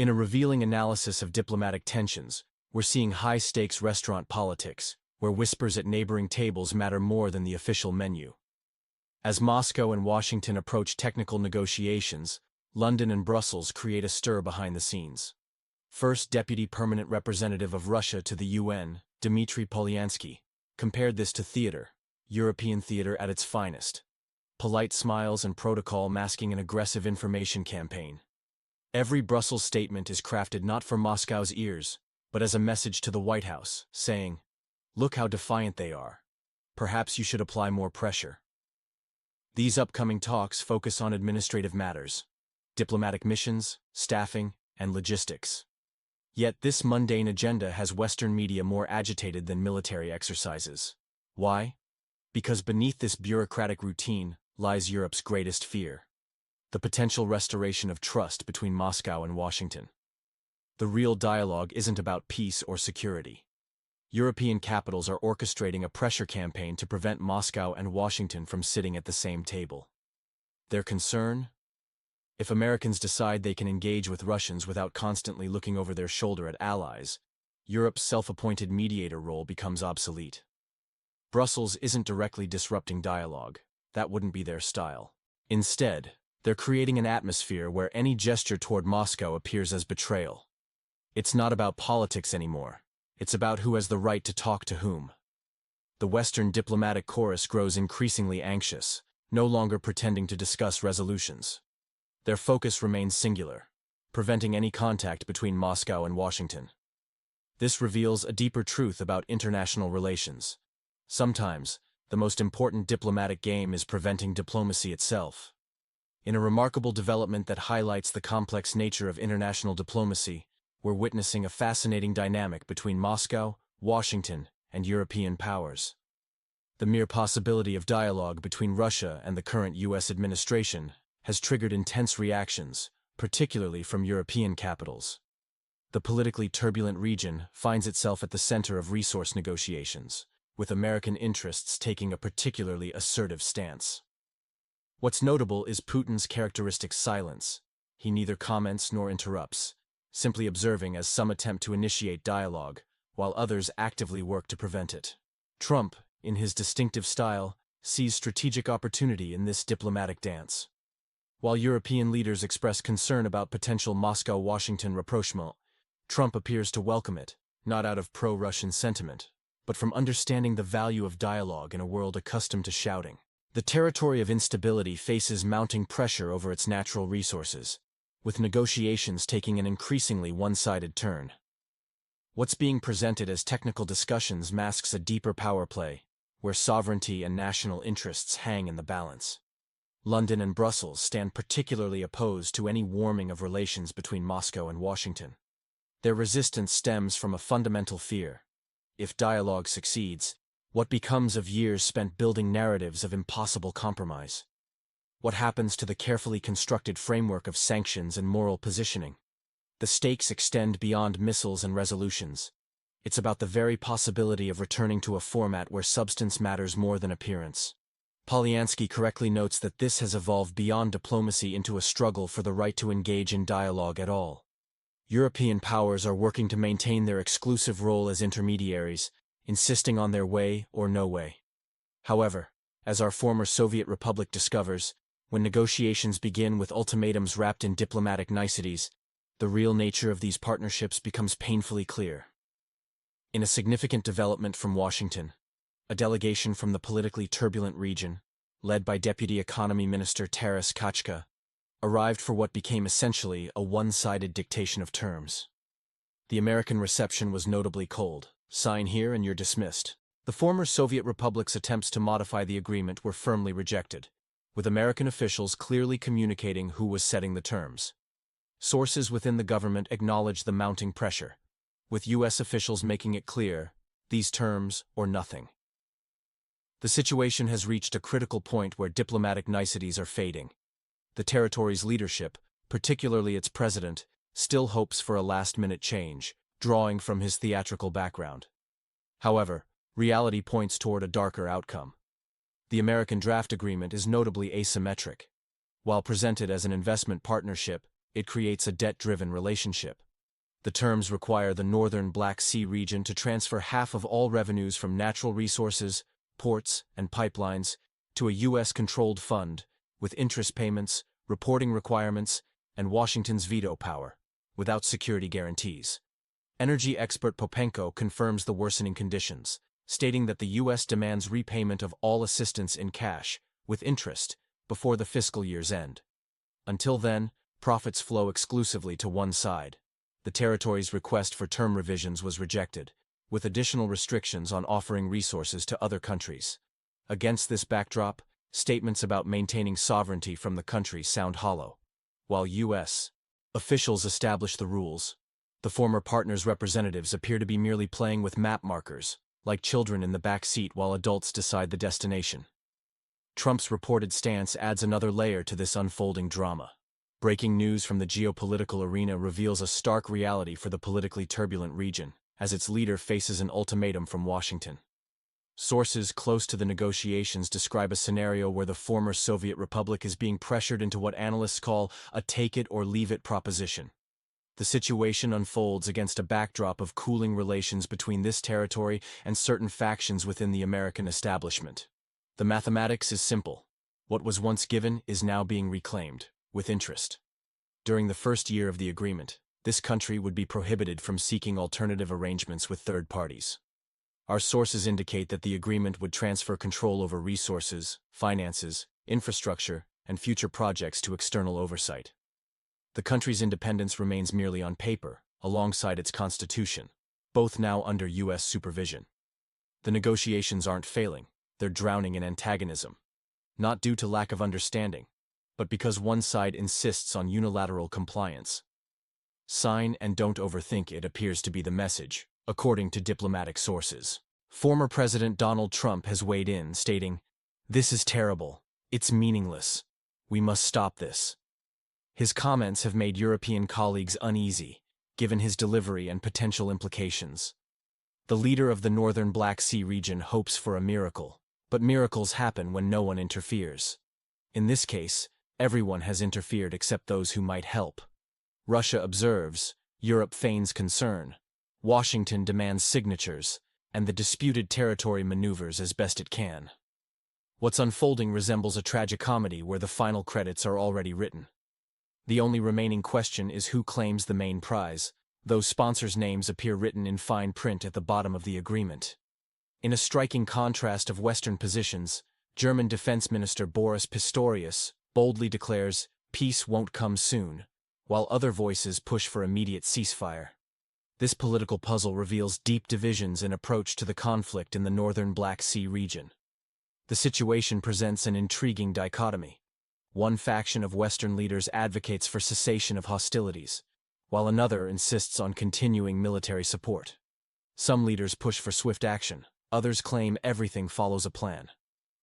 In a revealing analysis of diplomatic tensions, we're seeing high-stakes restaurant politics, where whispers at neighboring tables matter more than the official menu. As Moscow and Washington approach technical negotiations, London and Brussels create a stir behind the scenes. First Deputy Permanent Representative of Russia to the UN, Dmitry Polyansky, compared this to theater, European theater at its finest. Polite smiles and protocol masking an aggressive information campaign. Every Brussels statement is crafted not for Moscow's ears, but as a message to the White House, saying, "Look how defiant they are. Perhaps you should apply more pressure." These upcoming talks focus on administrative matters, diplomatic missions, staffing, and logistics. Yet this mundane agenda has Western media more agitated than military exercises. Why? Because beneath this bureaucratic routine lies Europe's greatest fear: the potential restoration of trust between Moscow and Washington. The real dialogue isn't about peace or security. European capitals are orchestrating a pressure campaign to prevent Moscow and Washington from sitting at the same table. Their concern? If Americans decide they can engage with Russians without constantly looking over their shoulder at allies, Europe's self-appointed mediator role becomes obsolete. Brussels isn't directly disrupting dialogue. That wouldn't be their style. Instead, they're creating an atmosphere where any gesture toward Moscow appears as betrayal. It's not about politics anymore. It's about who has the right to talk to whom. The Western diplomatic chorus grows increasingly anxious, no longer pretending to discuss resolutions. Their focus remains singular, preventing any contact between Moscow and Washington. This reveals a deeper truth about international relations. Sometimes, the most important diplomatic game is preventing diplomacy itself. In a remarkable development that highlights the complex nature of international diplomacy, we're witnessing a fascinating dynamic between Moscow, Washington, and European powers. The mere possibility of dialogue between Russia and the current U.S. administration has triggered intense reactions, particularly from European capitals. The politically turbulent region finds itself at the center of resource negotiations, with American interests taking a particularly assertive stance. What's notable is Putin's characteristic silence. He neither comments nor interrupts, simply observing as some attempt to initiate dialogue, while others actively work to prevent it. Trump, in his distinctive style, sees strategic opportunity in this diplomatic dance. While European leaders express concern about potential Moscow-Washington rapprochement, Trump appears to welcome it, not out of pro-Russian sentiment, but from understanding the value of dialogue in a world accustomed to shouting. The territory of instability faces mounting pressure over its natural resources, with negotiations taking an increasingly one-sided turn. What's being presented as technical discussions masks a deeper power play, where sovereignty and national interests hang in the balance. London and Brussels stand particularly opposed to any warming of relations between Moscow and Washington. Their resistance stems from a fundamental fear. If dialogue succeeds, what becomes of years spent building narratives of impossible compromise? What happens to the carefully constructed framework of sanctions and moral positioning? The stakes extend beyond missiles and resolutions. It's about the very possibility of returning to a format where substance matters more than appearance. Polyansky correctly notes that this has evolved beyond diplomacy into a struggle for the right to engage in dialogue at all. European powers are working to maintain their exclusive role as intermediaries, insisting on their way or no way. However, as our former Soviet republic discovers, when negotiations begin with ultimatums wrapped in diplomatic niceties, the real nature of these partnerships becomes painfully clear. In a significant development from Washington, a delegation from the politically turbulent region, led by Deputy Economy Minister Taras Kachka, arrived for what became essentially a one-sided dictation of terms. The American reception was notably cold. Sign here and you're dismissed. The former Soviet republic's attempts to modify the agreement were firmly rejected, with American officials clearly communicating who was setting the terms. Sources within the government acknowledged the mounting pressure, with U.S. officials making it clear, these terms or nothing. The situation has reached a critical point where diplomatic niceties are fading. The territory's leadership, particularly its president, still hopes for a last-minute change, drawing from his theatrical background. However, reality points toward a darker outcome. The American draft agreement is notably asymmetric. While presented as an investment partnership, it creates a debt-driven relationship. The terms require the northern Black Sea region to transfer half of all revenues from natural resources, ports, and pipelines to a U.S.-controlled fund, with interest payments, reporting requirements, and Washington's veto power, without security guarantees. Energy expert Popenko confirms the worsening conditions, stating that the U.S. demands repayment of all assistance in cash, with interest, before the fiscal year's end. Until then, profits flow exclusively to one side. The territory's request for term revisions was rejected, with additional restrictions on offering resources to other countries. Against this backdrop, statements about maintaining sovereignty from the country sound hollow. While U.S. officials establish the rules, the former partners' representatives appear to be merely playing with map markers, like children in the back seat while adults decide the destination. Trump's reported stance adds another layer to this unfolding drama. Breaking news from the geopolitical arena reveals a stark reality for the politically turbulent region, as its leader faces an ultimatum from Washington. Sources close to the negotiations describe a scenario where the former Soviet republic is being pressured into what analysts call a take-it-or-leave-it proposition. The situation unfolds against a backdrop of cooling relations between this territory and certain factions within the American establishment. The mathematics is simple. What was once given is now being reclaimed, with interest. During the first year of the agreement, this country would be prohibited from seeking alternative arrangements with third parties. Our sources indicate that the agreement would transfer control over resources, finances, infrastructure, and future projects to external oversight. The country's independence remains merely on paper, alongside its constitution, both now under U.S. supervision. The negotiations aren't failing, they're drowning in antagonism. Not due to lack of understanding, but because one side insists on unilateral compliance. Sign and don't overthink it appears to be the message, according to diplomatic sources. Former President Donald Trump has weighed in, stating, "This is terrible. It's meaningless. We must stop this." His comments have made European colleagues uneasy, given his delivery and potential implications. The leader of the northern Black Sea region hopes for a miracle, but miracles happen when no one interferes. In this case, everyone has interfered except those who might help. Russia observes, Europe feigns concern, Washington demands signatures, and the disputed territory maneuvers as best it can. What's unfolding resembles a tragicomedy where the final credits are already written. The only remaining question is who claims the main prize, though sponsors' names appear written in fine print at the bottom of the agreement. In a striking contrast of Western positions, German Defense Minister Boris Pistorius boldly declares, "Peace won't come soon," while other voices push for immediate ceasefire. This political puzzle reveals deep divisions in approach to the conflict in the northern Black Sea region. The situation presents an intriguing dichotomy. One faction of Western leaders advocates for cessation of hostilities, while another insists on continuing military support. Some leaders push for swift action, others claim everything follows a plan.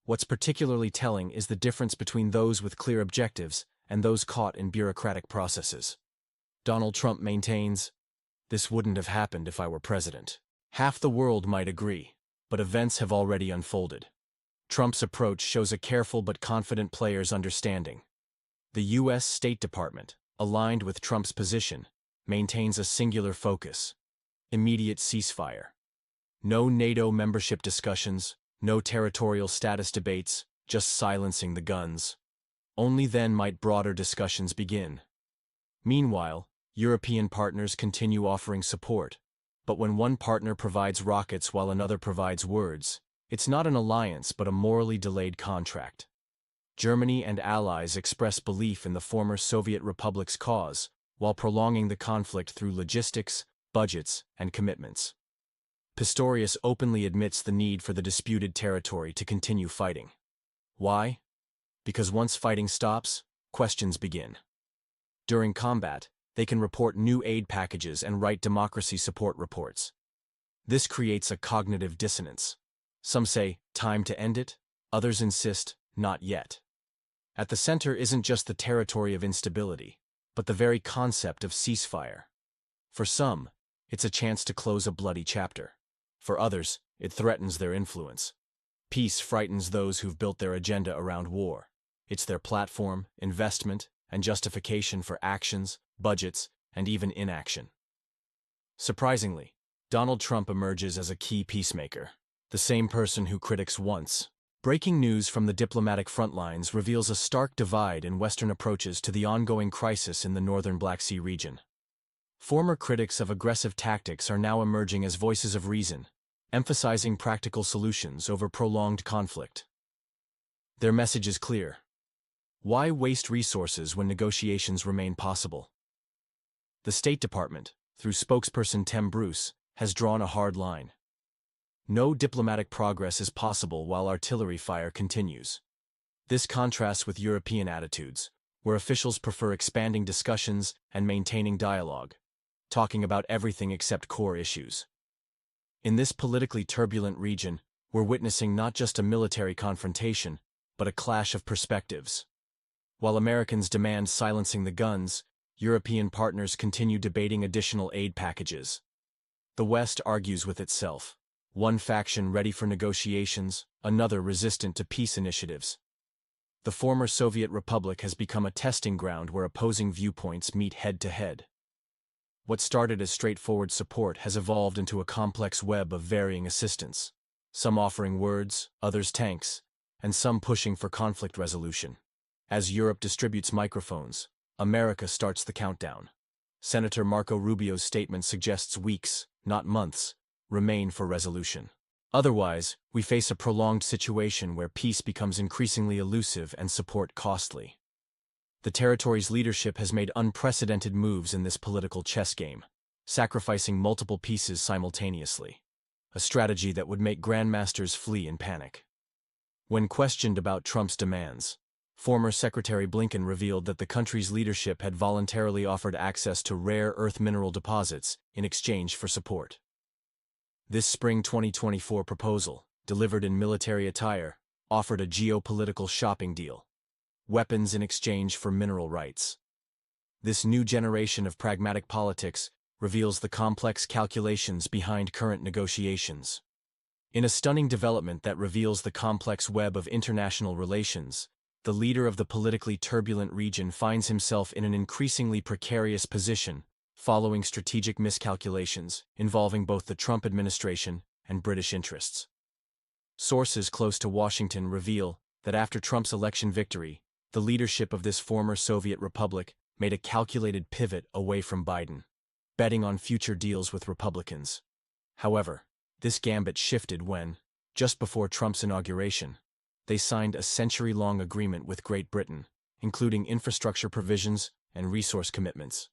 What's particularly telling is the difference between those with clear objectives and those caught in bureaucratic processes. Donald Trump maintains, "This wouldn't have happened if I were president." Half the world might agree, but events have already unfolded. Trump's approach shows a careful but confident player's understanding. The U.S. State Department, aligned with Trump's position, maintains a singular focus: immediate ceasefire. No NATO membership discussions, no territorial status debates, just silencing the guns. Only then might broader discussions begin. Meanwhile, European partners continue offering support, but when one partner provides rockets while another provides words, it's not an alliance but a morally delayed contract. Germany and allies express belief in the former Soviet republic's cause, while prolonging the conflict through logistics, budgets, and commitments. Pistorius openly admits the need for the disputed territory to continue fighting. Why? Because once fighting stops, questions begin. During combat, they can report new aid packages and write democracy support reports. This creates a cognitive dissonance. Some say, time to end it, others insist, not yet. At the center isn't just the territory of instability, but the very concept of ceasefire. For some, it's a chance to close a bloody chapter. For others, it threatens their influence. Peace frightens those who've built their agenda around war. It's their platform, investment, and justification for actions, budgets, and even inaction. Surprisingly, Donald Trump emerges as a key peacemaker, the same person who critics once. Breaking news from the diplomatic front lines reveals a stark divide in Western approaches to the ongoing crisis in the northern Black Sea region. Former critics of aggressive tactics are now emerging as voices of reason, emphasizing practical solutions over prolonged conflict. Their message is clear. Why waste resources when negotiations remain possible? The State Department, through spokesperson Tim Bruce, has drawn a hard line. No diplomatic progress is possible while artillery fire continues. This contrasts with European attitudes, where officials prefer expanding discussions and maintaining dialogue, talking about everything except core issues. In this politically turbulent region, we're witnessing not just a military confrontation, but a clash of perspectives. While Americans demand silencing the guns, European partners continue debating additional aid packages. The West argues with itself. One faction ready for negotiations, another resistant to peace initiatives. The former Soviet Republic has become a testing ground where opposing viewpoints meet head-to-head. What started as straightforward support has evolved into a complex web of varying assistance, some offering words, others tanks, and some pushing for conflict resolution. As Europe distributes microphones, America starts the countdown. Senator Marco Rubio's statement suggests weeks, not months, remain for resolution. Otherwise, we face a prolonged situation where peace becomes increasingly elusive and support costly. The territory's leadership has made unprecedented moves in this political chess game, sacrificing multiple pieces simultaneously, a strategy that would make grandmasters flee in panic. When questioned about Trump's demands, former Secretary Blinken revealed that the country's leadership had voluntarily offered access to rare earth mineral deposits in exchange for support. This spring 2024 proposal, delivered in military attire, offered a geopolitical shopping deal: weapons in exchange for mineral rights. This new generation of pragmatic politics reveals the complex calculations behind current negotiations. In a stunning development that reveals the complex web of international relations, the leader of the politically turbulent region finds himself in an increasingly precarious position, following strategic miscalculations involving both the Trump administration and British interests. Sources close to Washington reveal that after Trump's election victory, the leadership of this former Soviet republic made a calculated pivot away from Biden, betting on future deals with Republicans. However, this gambit shifted when, just before Trump's inauguration, they signed a century-long agreement with Great Britain, including infrastructure provisions and resource commitments.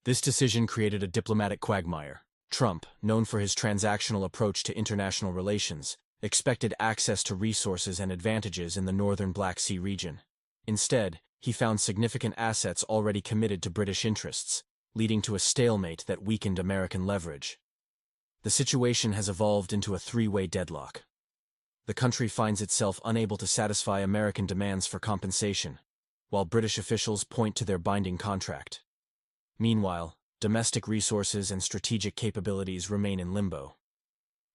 This decision created a diplomatic quagmire. Trump, known for his transactional approach to international relations, expected access to resources and advantages in the northern Black Sea region. Instead, he found significant assets already committed to British interests, leading to a stalemate that weakened American leverage. The situation has evolved into a three-way deadlock. The country finds itself unable to satisfy American demands for compensation, while British officials point to their binding contract. Meanwhile, domestic resources and strategic capabilities remain in limbo.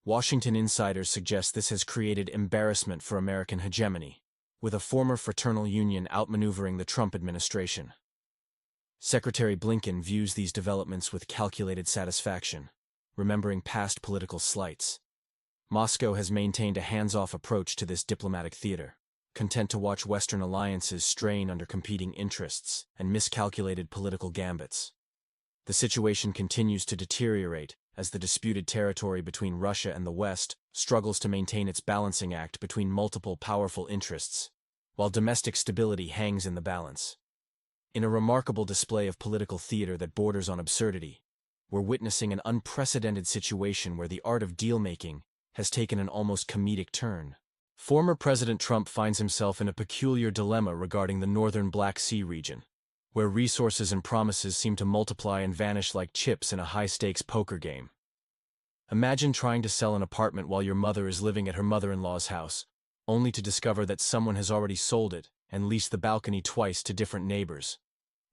Washington insiders suggest this has created embarrassment for American hegemony, with a former fraternal union outmaneuvering the Trump administration. Secretary Blinken views these developments with calculated satisfaction, remembering past political slights. Moscow has maintained a hands-off approach to this diplomatic theater, content to watch Western alliances strain under competing interests and miscalculated political gambits. The situation continues to deteriorate as the disputed territory between Russia and the West struggles to maintain its balancing act between multiple powerful interests, while domestic stability hangs in the balance. In a remarkable display of political theater that borders on absurdity, we're witnessing an unprecedented situation where the art of deal-making has taken an almost comedic turn. Former President Trump finds himself in a peculiar dilemma regarding the northern Black Sea region, where resources and promises seem to multiply and vanish like chips in a high-stakes poker game. Imagine trying to sell an apartment while your mother is living at her mother-in-law's house, only to discover that someone has already sold it and leased the balcony twice to different neighbors.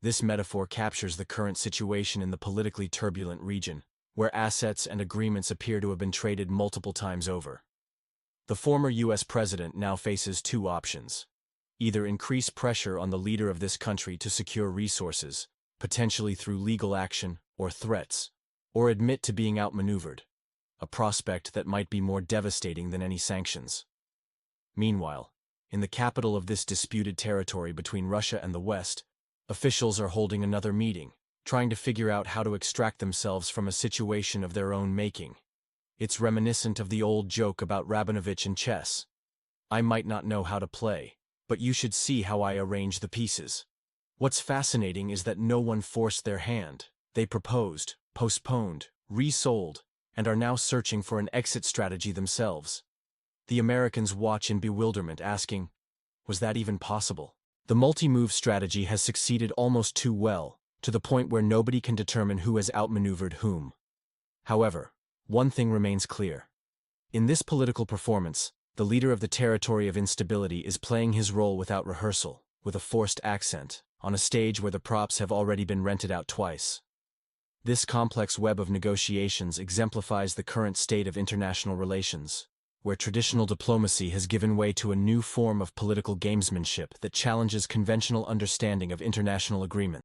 This metaphor captures the current situation in the politically turbulent region, where assets and agreements appear to have been traded multiple times over. The former U.S. president now faces two options: Either increase pressure on the leader of this country to secure resources, potentially through legal action or threats, or admit to being outmaneuvered, a prospect that might be more devastating than any sanctions. Meanwhile, in the capital of this disputed territory between Russia and the West, officials are holding another meeting, trying to figure out how to extract themselves from a situation of their own making. It's reminiscent of the old joke about Rabinovich and chess. I might not know how to play, but you should see how I arrange the pieces. What's fascinating is that no one forced their hand. They proposed, postponed, resold, and are now searching for an exit strategy themselves. The Americans watch in bewilderment, asking, was that even possible? The multi-move strategy has succeeded almost too well, to the point where nobody can determine who has outmaneuvered whom. However, one thing remains clear. In this political performance, the leader of the territory of instability is playing his role without rehearsal, with a forced accent, on a stage where the props have already been rented out twice. This complex web of negotiations exemplifies the current state of international relations, where traditional diplomacy has given way to a new form of political gamesmanship that challenges conventional understanding of international agreement.